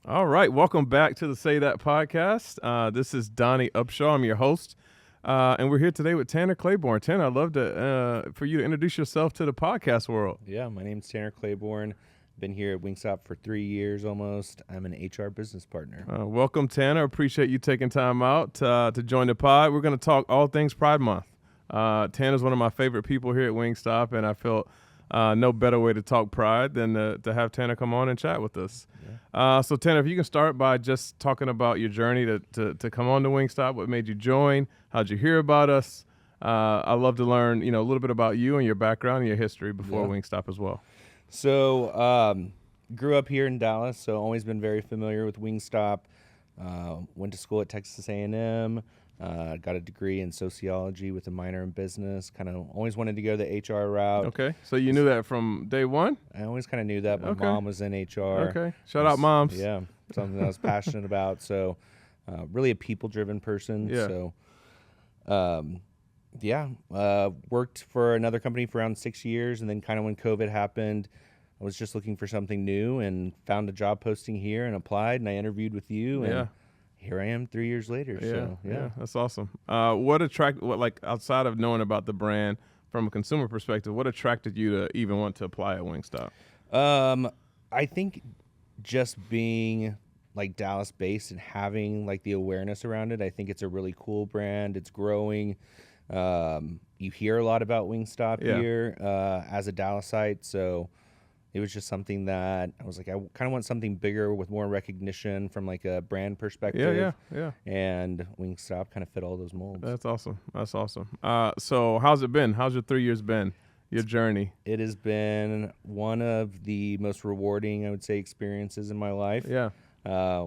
All right, welcome back to the Say That podcast. This is Donnie Upshaw. I'm your host, and we're here today with Tanner Claborn. Tanner, I'd love to for you to introduce yourself to the podcast world. Yeah, my name's Tanner Claborn. Been here at Wingstop for 3 years almost. I'm an HR business partner. Welcome, Tanner. Appreciate you taking time out to join the pod. We're going to talk all things Pride Month. Tanner's one of my favorite people here at Wingstop, and I felt no better way to talk Pride than to have Tanner come on and chat with us. Yeah. So, Tanner, if you can start by just talking about your journey to come on to Wingstop, what made you join, how'd you hear about us? I'd love to learn, a little bit about you and your background and your history before Wingstop as well. So, grew up here in Dallas, so always been very familiar with Wingstop. Went to school at Texas A&M. Got a degree in sociology with a minor in business. Kind of always wanted to go the HR route. Okay, so you knew that from day one? I always kind of knew that. My mom was in HR. Okay, shout out moms. Yeah, something that I was passionate about. So, really a people-driven person. Yeah. So, worked for another company for around 6 years, and then kind of when COVID happened, I was just looking for something new and found a job posting here and applied, and I interviewed with you, and here I am 3 years later. Yeah, that's awesome. Outside of knowing about the brand from a consumer perspective, what attracted you to even want to apply at Wingstop? I think just being like Dallas based and having like the awareness around it, I think it's a really cool brand. It's growing. You hear a lot about Wingstop here as a Dallasite, so it was just something that I was like, I kind of want something bigger with more recognition from like a brand perspective. Yeah. And Wingstop kind of fit all those molds. That's awesome. So how's it been? How's your 3 years been? Your journey? It has been one of the most rewarding, I would say, experiences in my life. Yeah.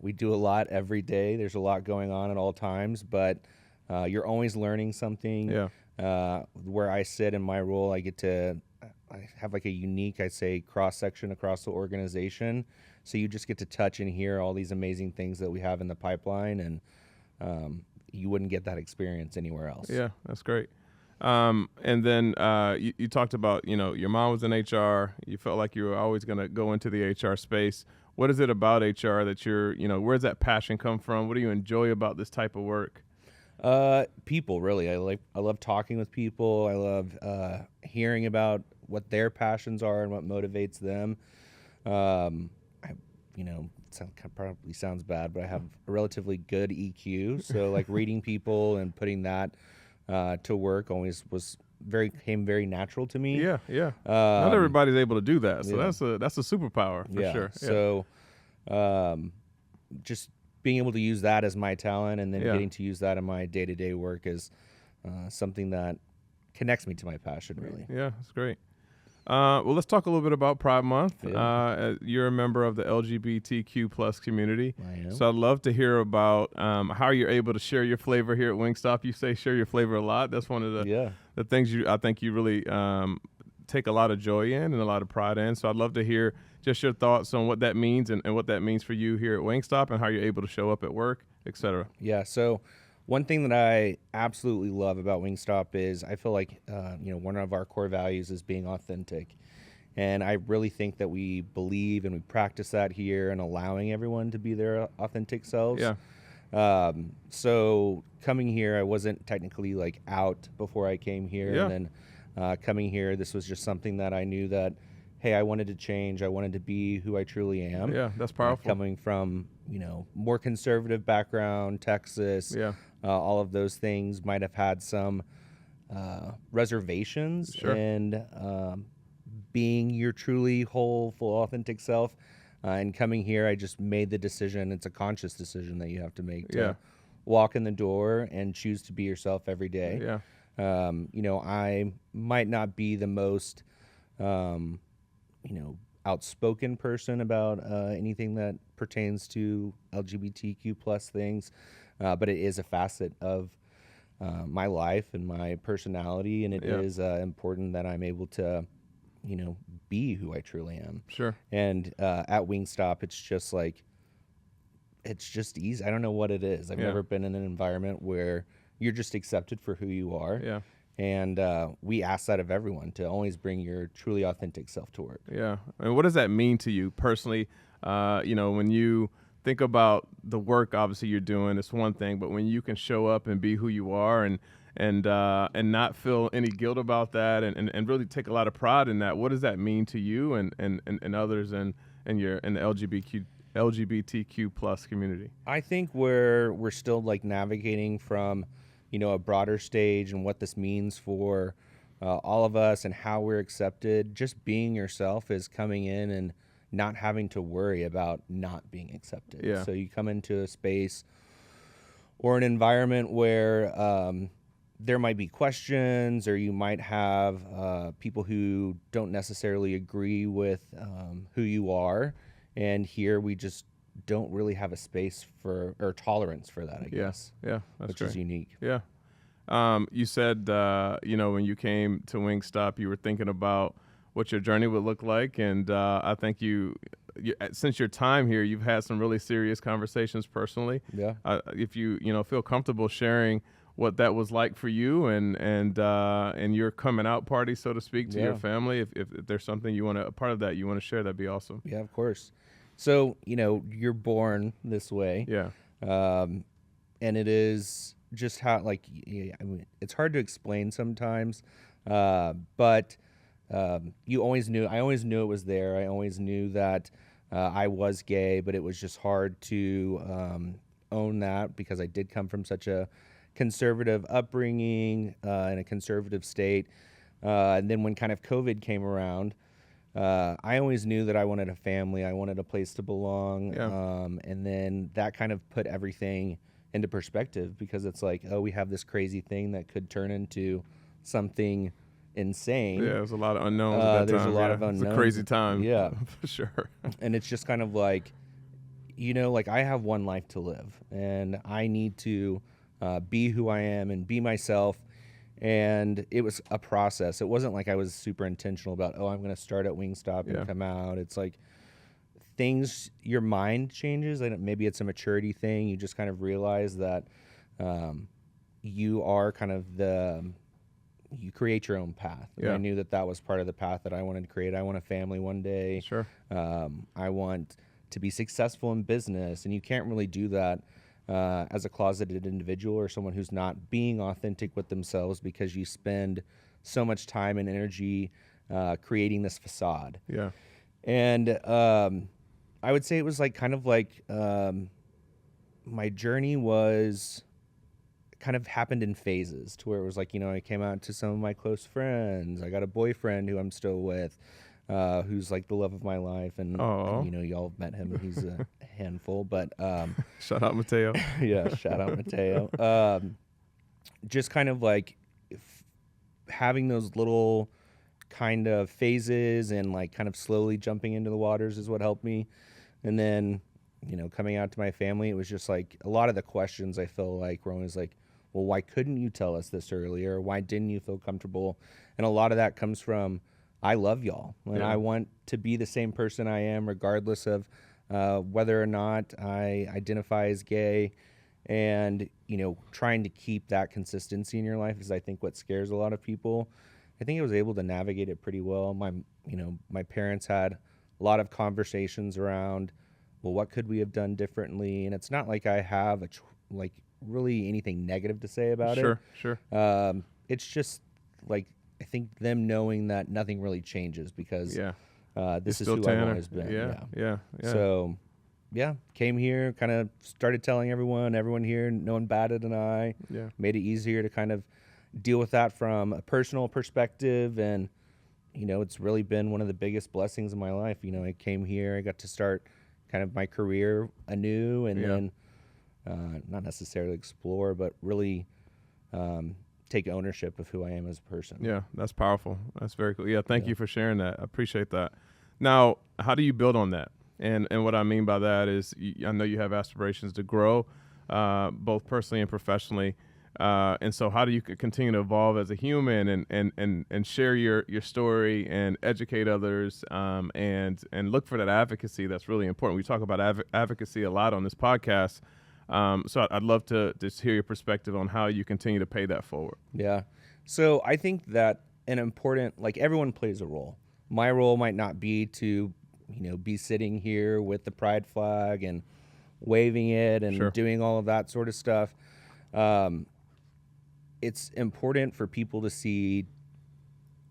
We do a lot every day. There's a lot going on at all times, but you're always learning something. Yeah. Where I sit in my role, I have like a unique, I'd say, cross-section across the organization. So you just get to touch and hear all these amazing things that we have in the pipeline, and you wouldn't get that experience anywhere else. Yeah, that's great. And then you talked about, your mom was in HR. You felt like you were always going to go into the HR space. What is it about HR that where's that passion come from? What do you enjoy about this type of work? People, really. I love talking with people. I love hearing about what their passions are and what motivates them. Probably sounds bad, but I have a relatively good EQ. So like reading people and putting that to work always came very natural to me. Yeah. Not everybody's able to do that, so that's a superpower for sure. So, just being able to use that as my talent and then getting to use that in my day-to-day work is something that connects me to my passion, really. Yeah, that's great. Well, let's talk a little bit about Pride Month. Yeah. You're a member of the LGBTQ plus community. I am. So I'd love to hear about how you're able to share your flavor here at Wingstop. You say share your flavor a lot. That's one of the things I think you really take a lot of joy in and a lot of pride in. So I'd love to hear just your thoughts on what that means and what that means for you here at Wingstop and how you're able to show up at work, et cetera. Yeah, so one thing that I absolutely love about Wingstop is I feel like, one of our core values is being authentic. And I really think that we believe and we practice that here and allowing everyone to be their authentic selves. Yeah. So coming here, I wasn't technically like out before I came here. Yeah. And then coming here, this was just something that I knew that, hey, I wanted to change. I wanted to be who I truly am. Yeah, that's powerful. Coming from, more conservative background, Texas. Yeah. All of those things might have had some reservations. Sure. And being your truly whole, full, authentic self. And coming here, I just made the decision. It's a conscious decision that you have to make to walk in the door and choose to be yourself every day. Yeah. I might not be the most, outspoken person about anything that pertains to LGBTQ plus things, but it is a facet of my life and my personality, and it is important that I'm able to, be who I truly am. Sure. And at Wingstop, it's just easy. I don't know what it is. I've never been in an environment where you're just accepted for who you are. Yeah. And we ask that of everyone, to always bring your truly authentic self to work. Yeah. And what does that mean to you personally? When you think about the work obviously you're doing, it's one thing, but when you can show up and be who you are and not feel any guilt about that and really take a lot of pride in that, what does that mean to you and others in the LGBTQ plus community? I think we're still like navigating from, a broader stage and what this means for all of us and how we're accepted. Just being yourself is coming in and not having to worry about not being accepted. Yeah. So you come into a space or an environment where there might be questions, or you might have people who don't necessarily agree with who you are. And here we just don't really have a space for, or tolerance for that, I guess. Yeah, that's which great. is unique. Yeah. You said, when you came to Wingstop, you were thinking about what your journey would look like. And I think you, since your time here, you've had some really serious conversations personally. Yeah. If you, feel comfortable sharing what that was like for you and your coming out party, so to speak, to your family, if there's something you want to, a part of that you want to share, that'd be awesome. Yeah, of course. So, you're born this way. Yeah. And it is just how, it's hard to explain sometimes, but I always knew it was there. I always knew that I was gay, but it was just hard to own that because I did come from such a conservative upbringing in a conservative state. And then when kind of COVID came around, I always knew that I wanted a family. I wanted a place to belong. Yeah. And then that kind of put everything into perspective because it's like, oh, we have this crazy thing that could turn into something insane. Yeah, there's a lot of unknowns at that there's time. a lot of unknowns. It's a crazy time. Yeah. For sure. And it's just kind of like, I have one life to live and I need to be who I am and be myself. And it was a process. It wasn't like I was super intentional about, oh, I'm going to start at Wingstop and come out. It's like things, your mind changes. And maybe it's a maturity thing. You just kind of realize that you are kind of you create your own path. And I knew that was part of the path that I wanted to create. I want a family one day. Sure. I want to be successful in business. And you can't really do that as a closeted individual or someone who's not being authentic with themselves because you spend so much time and energy creating this facade. Yeah. And I would say it was my journey was kind of happened in phases to where it was like, I came out to some of my close friends. I got a boyfriend who I'm still with, who's like the love of my life. And y'all met him. He's a handful, but shout out Mateo. Yeah, shout out Mateo. Just kind of like having those little kind of phases and like kind of slowly jumping into the waters is what helped me. And then, coming out to my family, it was just like a lot of the questions I feel like were always like, well, why couldn't you tell us this earlier? Why didn't you feel comfortable? And a lot of that comes from, I love y'all and I want to be the same person I am regardless of whether or not I identify as gay. And, trying to keep that consistency in your life is, I think, what scares a lot of people. I think I was able to navigate it pretty well. My parents had a lot of conversations around, well, what could we have done differently? And it's not like I have really anything negative to say about it. Sure. It's just like, I think them knowing that nothing really changes because this is who I've always been. Yeah. So, came here, kind of started telling everyone here, no one batted an eye. Yeah. Made it easier to kind of deal with that from a personal perspective. And, it's really been one of the biggest blessings in my life. I came here, I got to start kind of my career anew and then not necessarily explore, but really take ownership of who I am as a person. Yeah, that's powerful. That's very cool. Yeah, thank you for sharing that. I appreciate that. Now, how do you build on that? And what I mean by that is I know you have aspirations to grow both personally and professionally. And so how do you continue to evolve as a human and share your story and educate others and look for that advocacy that's really important. We talk about advocacy a lot on this podcast. So I'd love to just hear your perspective on how you continue to pay that forward. Yeah. So I think that an important, everyone plays a role. My role might not be to, be sitting here with the pride flag and waving it and Sure. doing all of that sort of stuff. It's important for people to see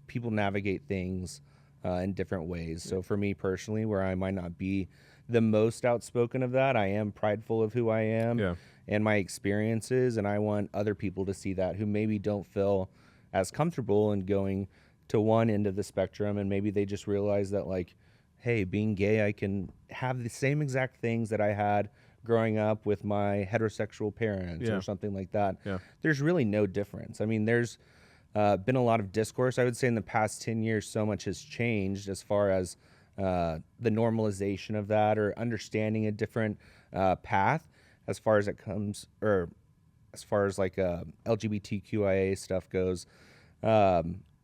people navigate things in different ways. So for me personally, where I might not be the most outspoken of that, I am prideful of who I am and my experiences, and I want other people to see that who maybe don't feel as comfortable in going to one end of the spectrum, and maybe they just realize that, like, hey, being gay, I can have the same exact things that I had growing up with my heterosexual parents or something like that. There's really no difference. I mean, there's been a lot of discourse, I would say, in the past 10 years. So much has changed as far as the normalization of that, or understanding a different path as far as it comes, or as far as like LGBTQIA stuff goes.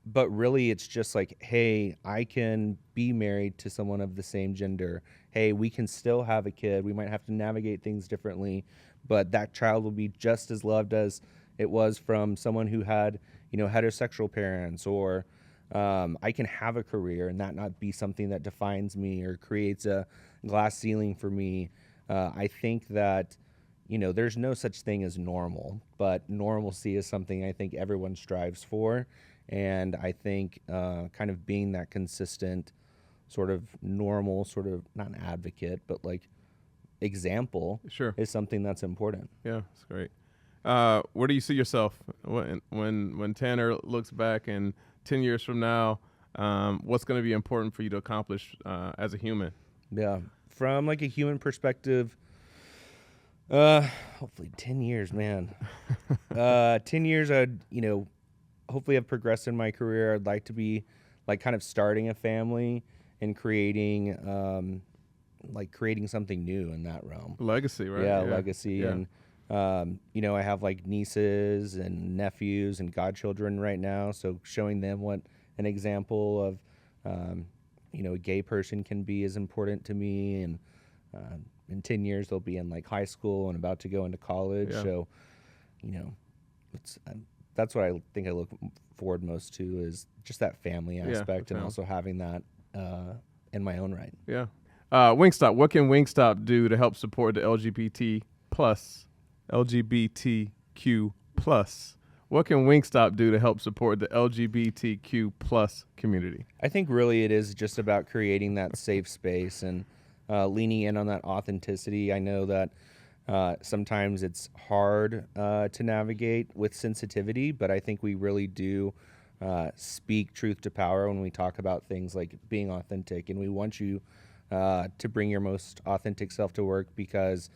But really, it's just like, hey, I can be married to someone of the same gender. Hey, we can still have a kid. We might have to navigate things differently, but that child will be just as loved as it was from someone who had, heterosexual parents. Or I can have a career and that not be something that defines me or creates a glass ceiling for me. I think that, there's no such thing as normal, but normalcy is something I think everyone strives for. And I think kind of being that consistent sort of normal, sort of not an advocate, but like example is something that's important. Yeah, that's great. Where do you see yourself when Tanner looks back, and 10 years from now, what's going to be important for you to accomplish as a human? Yeah, from like a human perspective, hopefully 10 years, man. 10 years, I'd, hopefully I've progressed in my career. I'd like to be like kind of starting a family and creating something new in that realm. Legacy, right? Yeah, legacy. Yeah. And, I have like nieces and nephews and godchildren right now. So showing them what an example of, a gay person can be is important to me. And in 10 years, they'll be in like high school and about to go into college. Yeah. So, that's what I think I look forward most to, is just that family aspect, and also having that in my own right. Yeah. Wingstop, what can Wingstop do to help support the LGBTQ plus? What can Wingstop do to help support the LGBTQ plus community? I think really it is just about creating that safe space and leaning in on that authenticity. I know that sometimes it's hard to navigate with sensitivity, but I think we really do speak truth to power when we talk about things like being authentic. And we want you to bring your most authentic self to work, because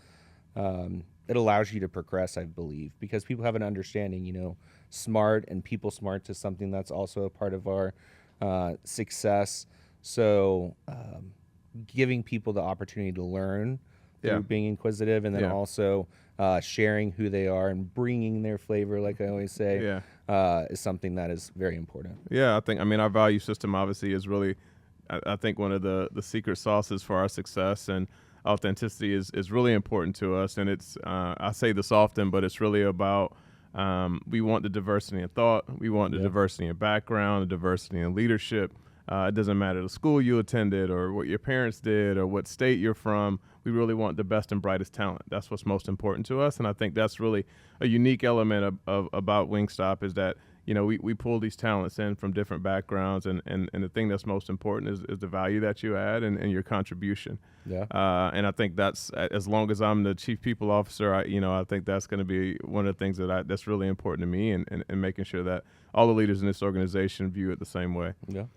it allows you to progress, I believe, because people have an understanding, smart and people smart is something that's also a part of our success. So giving people the opportunity to learn through being inquisitive, and then also sharing who they are and bringing their flavor, like I always say, is something that is very important. Yeah, our value system obviously is really, I think, one of the secret sauces for our success, and authenticity is really important to us. And it's, I say this often, but it's really about, we want the diversity in thought, we want the diversity in background, the diversity in leadership. It doesn't matter the school you attended or what your parents did or what state you're from. We really want the best and brightest talent. That's what's most important to us. And I think that's really a unique element of about Wingstop, is that, we pull these talents in from different backgrounds. And the thing that's most important is the value that you add and your contribution. Yeah. And I think that's, as long as I'm the chief people officer, I think that's going to be one of the things that's really important to me, and making sure that all the leaders in this organization view it the same way. Yeah.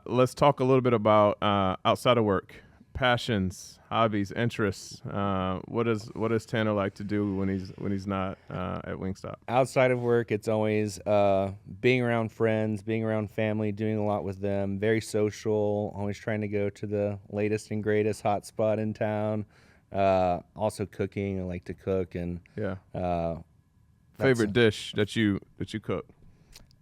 Let's talk a little bit about outside of work, passions, hobbies, interests. What does Tanner like to do when he's not at Wingstop? Outside of work, it's always being around friends, being around family, doing a lot with them. Very social. Always trying to go to the latest and greatest hot spot in town. Also cooking. I like to cook, and favorite dish that you cook.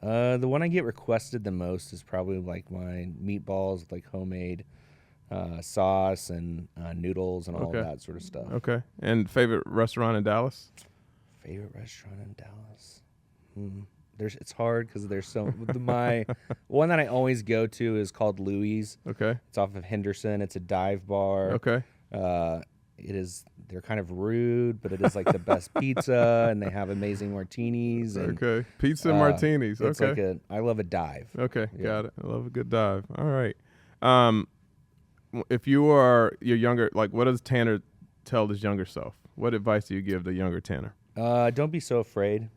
The one I get requested the most is probably like my meatballs, like homemade sauce and noodles and all of that sort of stuff. Okay. And favorite restaurant in Dallas? Favorite restaurant in Dallas? It's hard because there's so my one that I always go to is called Louie's. Okay. It's off of Henderson. It's a dive bar. Okay. It is they're kind of rude, but it is like the best pizza, and they have amazing martinis. And, okay, pizza and martinis. It's okay, like I love a dive. okay, got it. I love a good dive. All right. Um, if you are your younger, like, what does Tanner tell his younger self? What advice do you give the younger Tanner? Don't be so afraid.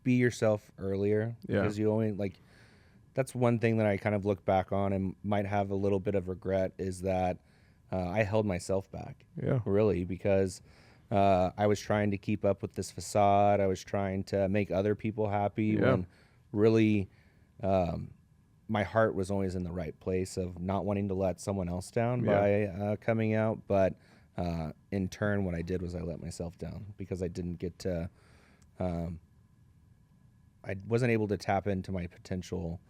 Be yourself earlier. Yeah. Because you only that's one thing that I kind of look back on and might have a little bit of regret is that I held myself back. Yeah. Really, because I was trying to keep up with this facade. I was trying to make other people happy when really my heart was always in the right place of not wanting to let someone else down by coming out. But in turn, what I did was I let myself down because I didn't get to, I wasn't able to tap into my potential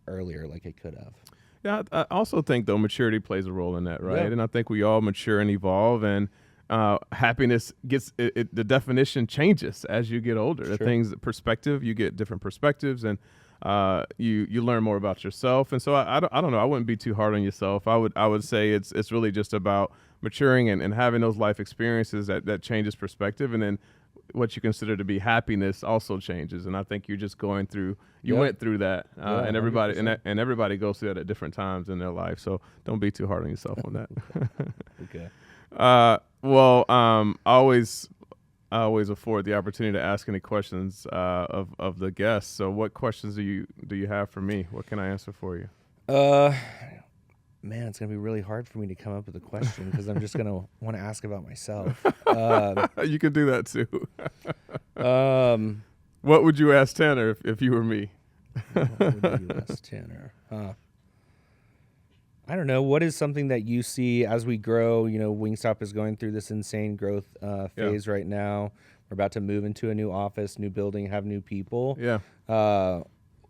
earlier like I could have. Yeah, I also think, though, maturity plays a role in that, right? Yeah. And I think we all mature and evolve, and happiness gets the definition changes as you get older. Sure. The things, perspective, you get different perspectives, and you learn more about yourself. And so I don't know. I wouldn't be too hard on yourself. I would say it's really just about maturing and having those life experiences that changes perspective, and then what you consider to be happiness also changes. And I think you're just going through, went through that, and everybody and everybody goes through that at different times in their life. So don't be too hard on yourself on that. Okay. Well, I always afford the opportunity to ask any questions of the guests. So what questions do you have for me? What can I answer for you? Man, it's going to be really hard for me to come up with a question because I'm just going to want to ask about myself. You could do that too. What would you ask Tanner if you were me? What would you ask Tanner? I don't know. What is something that you see as we grow? You know, Wingstop is going through this insane growth phase right now. We're about to move into a new office, new building, have new people. Yeah.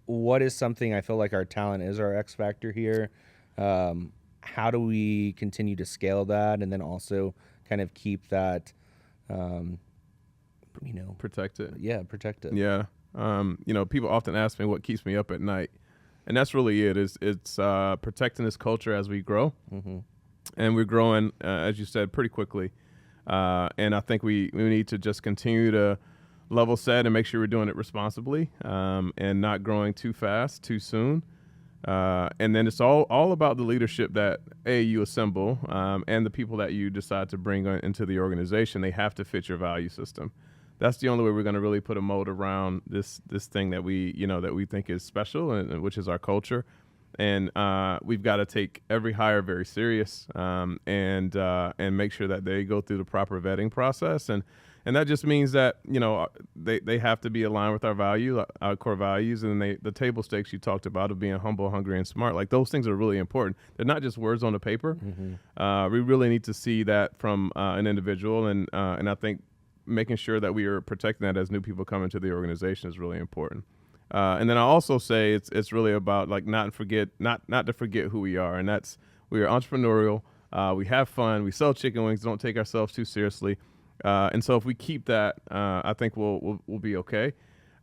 What is something I feel like our talent is our X factor here? How do we continue to scale that and then also kind of keep that, protect it? Yeah, protect it. Yeah. People often ask me what keeps me up at night, and that's really it. It's protecting this culture as we grow, and we're growing, as you said, pretty quickly. And I think we need to just continue to level set and make sure we're doing it responsibly, and not growing too fast, too soon. And then it's all about the leadership that you assemble, and the people that you decide to bring into the organization. They have to fit your value system. That's the only way we're going to really put a mold around this thing that we think is special, and which is our culture. And we've got to take every hire very serious, and make sure that they go through the proper vetting process. And that just means that, they have to be aligned with our core values, and the table stakes you talked about of being humble, hungry, and smart. Like, those things are really important. They're not just words on the paper. We really need to see that from an individual, and I think making sure that we are protecting that as new people come into the organization is really important. And then I also say it's really about not to forget who we are, and that's we are entrepreneurial. We have fun. We sell chicken wings. Don't take ourselves too seriously. And so if we keep that, I think we'll be okay.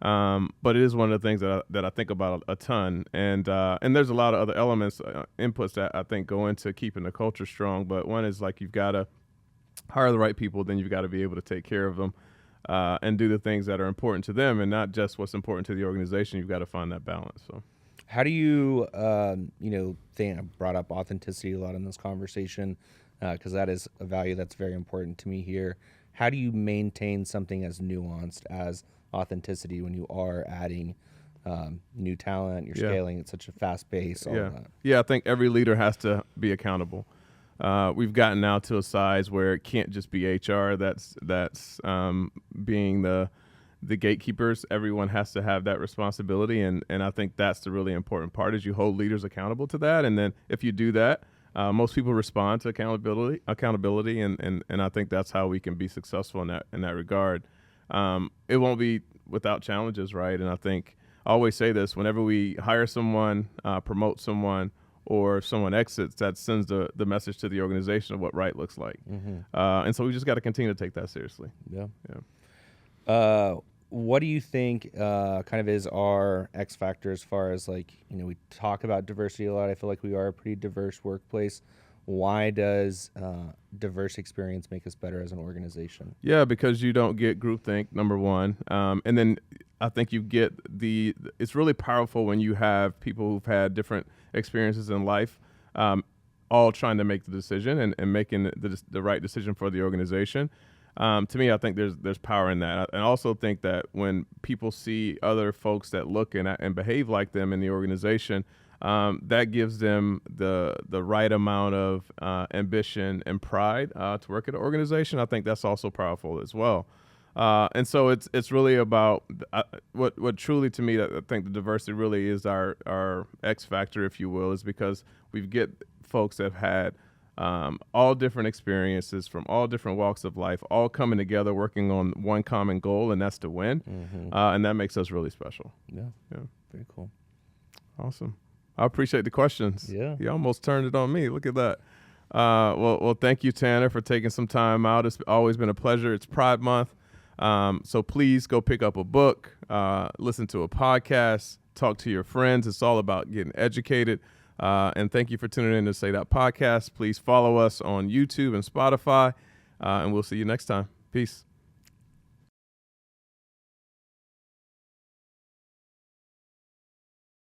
But it is one of the things that I think about a ton. And there's a lot of other elements, inputs that I think go into keeping the culture strong. But one is you've got to hire the right people, then you've got to be able to take care of them, and do the things that are important to them and not just what's important to the organization. You've got to find that balance. So how do you, think I brought up authenticity a lot in this conversation, because that is a value that's very important to me here. How do you maintain something as nuanced as authenticity when you are adding new talent, you're scaling at such a fast pace, all of that? Yeah, I think every leader has to be accountable. We've gotten now to a size where it can't just be HR that's being the gatekeepers. Everyone has to have that responsibility, and I think that's the really important part is you hold leaders accountable to that. And then if you do that, most people respond to accountability, and I think that's how we can be successful in that regard. It won't be without challenges, right? And I think I always say this: whenever we hire someone, promote someone, or if someone exits, that sends the message to the organization of what right looks like. And so we just got to continue to take that seriously. Yeah. What do you think kind of is our X factor as far as we talk about diversity a lot. I feel like we are a pretty diverse workplace. why does diverse experience make us better as an organization? Yeah, because you don't get groupthink, number one. And then I think you get it's really powerful when you have people who've had different experiences in life, all trying to make the decision and making the right decision for the organization. To me, I think there's power in that. I also think that when people see other folks that look and behave like them in the organization, that gives them the right amount of ambition and pride to work at an organization. I think that's also powerful as well. And so it's really about what truly to me, I think the diversity really is our X factor, if you will, is because we get folks that have had all different experiences from all different walks of life, all coming together, working on one common goal, and that's to win. And that makes us really special. Yeah. Very cool. Awesome. I appreciate the questions. Yeah. You almost turned it on me. Look at that. Well, thank you, Tanner, for taking some time out. It's always been a pleasure. It's Pride Month. So please go pick up a book, listen to a podcast, talk to your friends. It's all about getting educated. And thank you for tuning in to Say That Podcast. Please follow us on YouTube and Spotify, and we'll see you next time. Peace.